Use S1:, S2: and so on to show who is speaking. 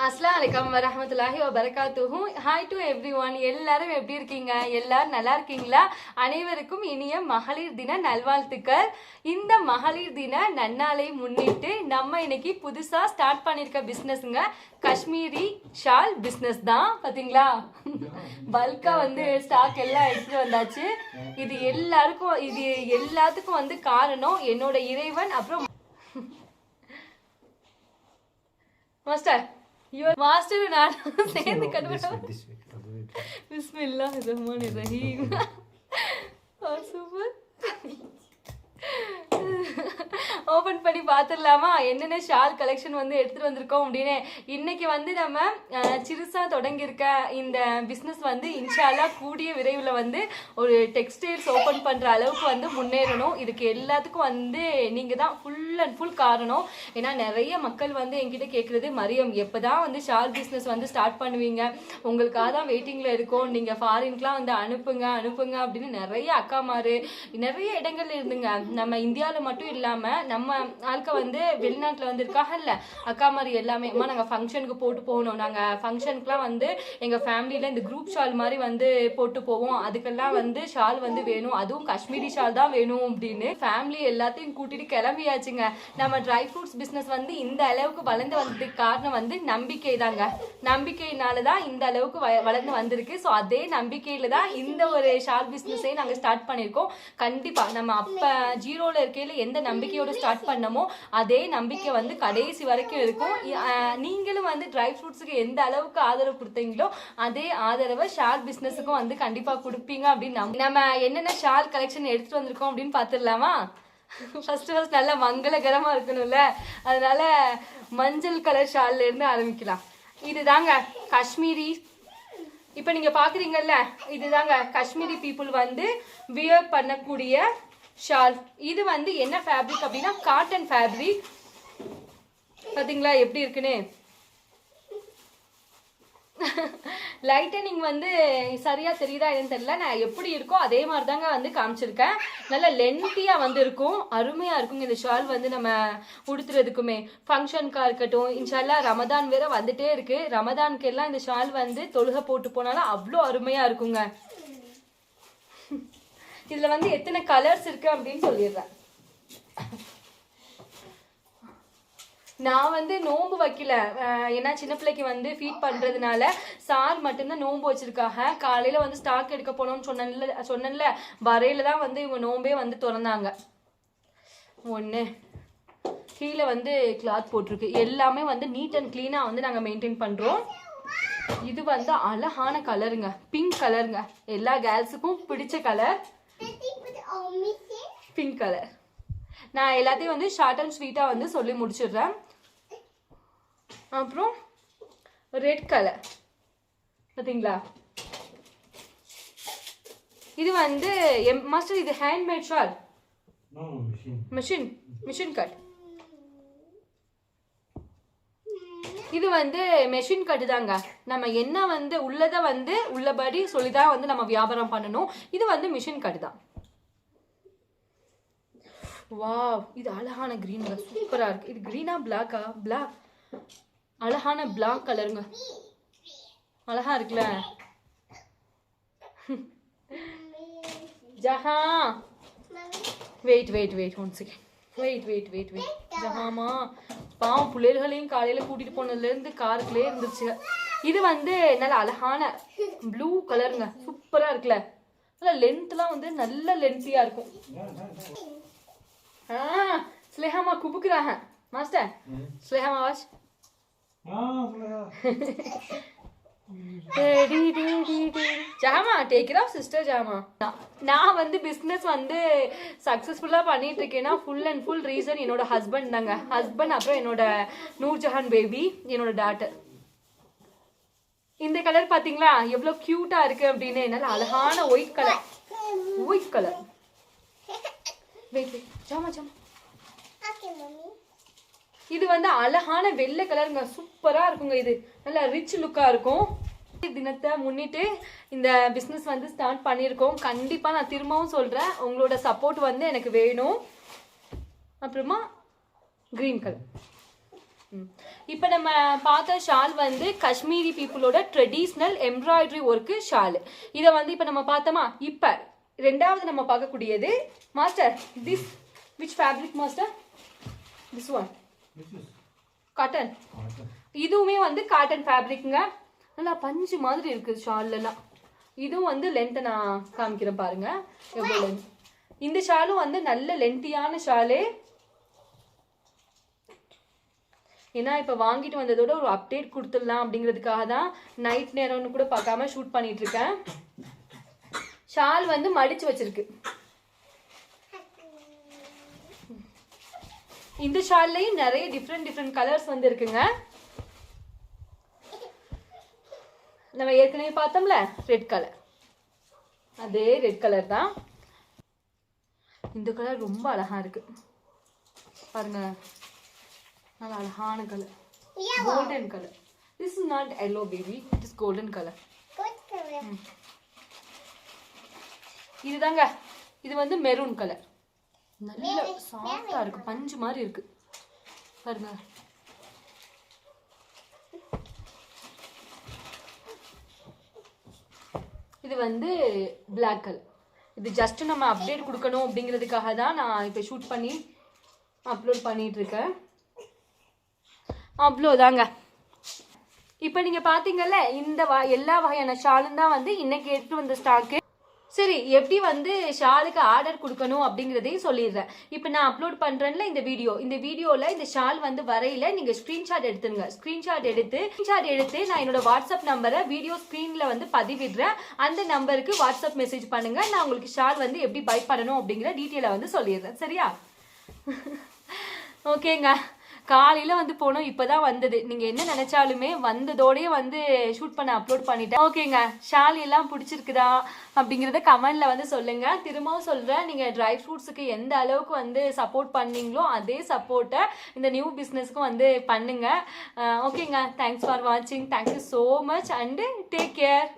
S1: அஸ்ஸலாமு அலைக்கும் வரஹ்மத்துல்லாஹி வபரகாத்துஹு. Hi to everyone. எல்லாரும் எப்படி இருக்கீங்க? எல்லாரும் நல்லா இருக்கீங்களா? அனைவருக்கும் இனிய மகளிர் தின நல்வாழ்த்துக்கள். இந்த மகளிர் தின நன்னாளை முன்னிட்டு நம்ம இன்னைக்கு புதுசா ஸ்டார்ட் பண்ணிருக்க பிசினஸ்ங்க காஷ்மீரி ஷால் பிசினஸ் தான். பாத்தீங்களா, பல்கா ஸ்டாக் எல்லாம் எடுத்துட்டு வந்தாச்சு. இது எல்லாத்துக்கும் காரணம் என்னோட இறைவன். அப்புறம் மாஸ்டர் மாஸ்டர் நான் சேர்ந்து கட்டுவோம். பிஸ்மில்லாஹிர் ரஹ்மானிர் ரஹீம். சூப்பர். ஓபன் பண்ணி பார்த்துடலாமா என்னென்ன ஷால் கலெக்ஷன் எடுத்துட்டு வந்திருக்கோம் அப்படின்னு. இன்னைக்கு நம்ம சிறுசா தொடங்கியிருக்க இந்த பிஸ்னஸ் இன்ஷால்லா கூடிய விரைவில் ஒரு டெக்ஸ்டைல்ஸ் ஓப்பன் பண்ற அளவுக்கு முன்னேறணும். இதுக்கு எல்லாத்துக்கும் நீங்க தான் ஃபுல் அண்ட் ஃபுல் காரணம். ஏன்னா நிறைய மக்கள் என்கிட்ட கேட்கறது, மரியம் எப்பதான் ஷால் பிஸ்னஸ் ஸ்டார்ட் பண்ணுவீங்க, உங்களுக்காக தான் வெயிட்டிங்ல இருக்கோம், நீங்க ஃபாரின்க்குலாம் அனுப்புங்க அனுப்புங்க அப்படின்னு நிறைய அக்காமாரு நிறைய இடங்கள்ல இருந்துங்க. நம்ம இந்தியாவில் மட்டும் இல்லாம நம்ம ஆட்க வெளிநாட்டுல இருக்காங்கல்ல அக்கா மாதிரி எல்லாமே, அம்மா நாங்க ஃபங்க்ஷனுக்கு போட்டு போகணும், நாங்க ஃபங்க்ஷனுக்குலாம் எங்க ஃபேமிலியில இந்த குரூப் ஷால் மாதிரி போட்டு போவோம், அதுக்கெல்லாம் ஷால் வேணும், அதுவும் காஷ்மீரி ஷால் தான் வேணும் அப்படின்னு ஃபேமிலி எல்லாத்தையும் கூட்டிட்டு கிளம்பியாச்சுங்க. நம்ம ட்ரை ஃப்ரூட்ஸ் பிசினஸ் இந்த அளவுக்கு வளர்ந்து வந்ததுக்கு காரணம் நம்பிக்கை தாங்க. நம்பிக்கையினாலதான் இந்த அளவுக்கு வளர்ந்து வந்திருக்கு. ஸோ அதே நம்பிக்கையில தான் இந்த ஒரு ஷால் பிசினஸே நாங்க ஸ்டார்ட் பண்ணிருக்கோம். கண்டிப்பா நம்ம அப்ப ஜீரோல இருக்கையில எந்த நம்பிக்கையோட ஸ்டார்ட் பண்ணமோ அதே நம்பிக்கை கடைசி வரைக்கும் இருக்கும். நீங்களும் ட்ரை ஃப்ரூட்ஸுக்கு எந்த அளவுக்கு ஆதரவு கொடுத்தீங்களோ அதே ஆதரவை ஷால் பிசினஸுக்கும் கண்டிப்பா கொடுப்பீங்க அப்படின்னு நம்ம என்னென்ன ஷால் கலெக்ஷன் எடுத்துட்டு வந்திருக்கோம் அப்படின்னு பாத்துடலாமா? ஃபர்ஸ்ட் நல்லா மங்களகரமா இருக்கணும்ல, அதனால மஞ்சள் கலர் ஷால்ல இருந்து ஆரம்பிக்கலாம். இதுதாங்க காஷ்மீரி. இப்ப நீங்க பாக்குறீங்கல்ல, இதுதாங்க காஷ்மீரி பீப்புள் வியர் பண்ணக்கூடிய ஷால். இது என்ன ஃபேப்ரிக் அப்படின்னா காட்டன் ஃபேப்ரிக். பாத்தீங்களா எப்படி இருக்குன்னு. லைட்டனிங் சரியா தெரியுதா என்னன்னு தெரியல, நான் எப்படி இருக்கோ அதே மாதிரி தாங்க காமிச்சிருக்கேன். நல்லா லென்த்தியா இருக்கும், அருமையா இருக்குங்க இந்த ஷால் நம்ம உடுத்துறதுக்குமே. ஃபங்க்ஷனுக்கா இருக்கட்டும், இன்ஷால்லா ரமதான் வேற வந்துட்டே இருக்கு, ரமதானுக்கு எல்லாம் இந்த ஷால் தொழுகை போட்டு போனாலும் அவ்வளோ அருமையா இருக்குங்க. இதுல எத்தனை கலர்ஸ் இருக்கு அப்படின்னு சொல்லிடுறேன். நான் நோம்பு வைக்கல, ஏன்னா சின்ன பிள்ளைக்கு ஃபீட் பண்றதுனால சார் மட்டும்தான் நோம்பு வச்சிருக்காங்க. காலையில ஸ்டாக் எடுக்க போனோம்னு சொன்னேன்ல வரையில தான் இவங்க நோம்பே திறந்தாங்க. ஒண்ணு கீழே கிளாத் போட்டிருக்கு, எல்லாமே நீட் அண்ட் கிளீனா நாங்க மெயின்டைன் பண்றோம். இது அழகான கலருங்க, பிங்க் கலருங்க, எல்லா கேர்ள்ஸுக்கும் பிடிச்ச கலர் பிங்க் கலர். நான் எல்லாத்தையும் ஷார்ட் அண்ட் ஸ்வீட்டா சொல்லி முடிச்சிடுறேன். அப்புறம் ரெட் கலர் பாத்தீங்களா, இது மாஸ்டர் இது ஹேண்ட்மேட் ஷால், மிஷின் கட். இது மெஷின் கட்டு தாங்க. நம்ம என்ன உள்ளத உள்ளபடி சொல்லிதான் நம்ம வியாபாரம் பண்ணணும். இது மிஷின் கட்டு தான். வாவ், இது அழகான கிரீனுங்க, சூப்பரா இருக்கு. இது கிரீனா பிளாக்கா? பிளாக், அழகான பிளாக் கலருங்க, அழகா இருக்குல்ல. ஜஹா வெயிட் ஒன் செகண்ட், வெயிட் ஜஹாமா பாவம், பிள்ளைகளையும் காலையில கூட்டிட்டு போனதுல இருந்து காருக்குள்ளே இருந்துச்சு. இது நல்ல அழகான ப்ளூ கலருங்க, சூப்பரா இருக்குல்ல. நல்ல லென்த்லாம் நல்ல லென்த்தியா இருக்கும். ஸ்லேஹாமா குபுக்குறாங்க மாஸ்டர். ஸ்லேஹாமா வாஷ் ஜாமா டேக் இட் ஆஃப் சிஸ்டர் ஜாமா. நான் பிசினஸ் சக்சஸ்ஃபுல்லா பண்ணிட்டு இருக்கேன்னா ஃபுல் அண்ட் ஃபுல் ரீசன் என்னோட ஹஸ்பண்ட் தாங்க. ஹஸ்பண்ட், அப்புறம் என்னோட நூர்ஜஹான் பேபி, என்னோட டாட்டர். இந்த கலர் பாத்தீங்களா எவ்வளவு கியூட்டா இருக்கு அப்படின்னு. நல்ல அழகான ஒயிட் கலர். வெயிட் ஜாமா. இது அழகான வெள்ளை கலருங்க, சூப்பரா இருக்குங்க. இது நல்ல ரிச் லுக்கா இருக்கும். தினத்தை முன்னிட்டு இந்த பிசினஸ் ஸ்டார்ட் பண்ணியிருக்கோம். கண்டிப்பா நான் திரும்பவும் சொல்றேன், உங்களோட சப்போர்ட் எனக்கு வேணும். அப்புறமா கிரீன் கலர் இப்போ நம்ம பார்த்த ஷால் வந்து காஷ்மீரி பீப்புளோட ட்ரெடிஷ்னல் எம்ப்ராய்டரி ஒர்க்கு ஷால். இதை வந்து இப்போ நம்ம பார்த்தோமா. இப்போ ரெண்டாவது நம்ம பார்க்கக்கூடியது master this which fabric master? This one cotton. இதுவுமே வந்து காட்டன் ஃபேப்ரிக்ங்க. நல்லா பஞ்சு மாதிரி இருக்குது ஷால்லாம். இதுவும் வந்து லென்த்தை நான் காமிக்கிறேன் பாருங்க எவ்வளோ லென்த். இந்த ஷாலும் வந்து நல்ல லென்த்தியான ஷாலு. ஏன்னா இப்போ வாங்கிட்டு வந்ததோட ஒரு அப்டேட் கொடுத்துடலாம் அப்படிங்கிறதுக்காக தான் நைட் நேரம்னு கூட பார்க்காம ஷூட் பண்ணிட்டு இருக்கேன். ஷால் வந்து மடிச்சு வச்சிருக்கு. இந்த ஷால்லையும் நிறைய டிஃப்ரெண்ட் கலர்ஸ் வந்து இருக்குங்க. நம்ம ஏற்கனவே பார்த்தோம்ல ரெட் கலர், அதே ரெட் கலர் தான். இந்த கலர் ரொம்ப அழகா இருக்கு பாருங்க. நல்லா அழகான colour, golden colour. This is not yellow baby, it is golden colour. இதுதாங்க, இது வந்து மெரூன் கலர். நல்ல சாஃப்டா இருக்கு, பஞ்சு மாதிரி இருக்கு பாருங்க. இது வந்து பிளாக் கலர். இது ஜஸ்ட் நம்ம அப்டேட் கொடுக்கணும் அப்படிங்கிறதுக்காக தான் நான் இப்போ ஷூட் பண்ணி அப்லோட் பண்ணிட்டு இருக்கேன். அவ்வளோதாங்க. இப்போ நீங்கள் பார்த்தீங்கல்ல, இந்த எல்லா வகையான ஷாலும் தான் வந்து இன்னைக்கு எடுத்து வந்த ஸ்டாக்கு. சரி, எப்படி வந்து ஷாலுக்கு ஆர்டர் கொடுக்கணும் அப்படிங்கிறதையும் சொல்லிடுறேன். இப்போ நான் அப்லோட் பண்ணுறேன்ல இந்த வீடியோவில் இந்த ஷால் வந்து வரையில நீங்கள் ஸ்க்ரீன்ஷாட் எடுத்துருங்க. ஸ்க்ரீன்ஷாட் எடுத்து நான் என்னோட வாட்ஸ்அப் நம்பரை வீடியோ ஸ்க்ரீனில் வந்து பதிவிடுறேன். அந்த நம்பருக்கு வாட்ஸ்அப் மெசேஜ் பண்ணுங்க. நான் உங்களுக்கு ஷால் வந்து எப்படி பை பண்ணணும் அப்படிங்கிற டீட்டெயிலை வந்து சொல்லிடுறேன். சரியா? ஓகேங்க. காலையில் வந்து போனோம், இப்போதான் வந்தது. நீங்கள் என்ன நினச்சாலுமே வந்ததோடய வந்து ஷூட் பண்ண அப்லோட் பண்ணிட்டேன். ஓகேங்க. ஷால் எல்லாம் பிடிச்சிருக்குதா அப்படிங்கிறத கமெண்டில் வந்து சொல்லுங்கள். திரும்பவும் சொல்கிறேன், நீங்கள் ட்ரை ஃப்ரூட்ஸுக்கு எந்த அளவுக்கு வந்து சப்போர்ட் பண்ணீங்களோ அதே சப்போர்ட்டை இந்த நியூ பிஸ்னஸ்க்கும் வந்து பண்ணுங்கள். ஓகேங்க. தேங்க்ஸ் ஃபார் வாட்சிங். Thank you so much and take care.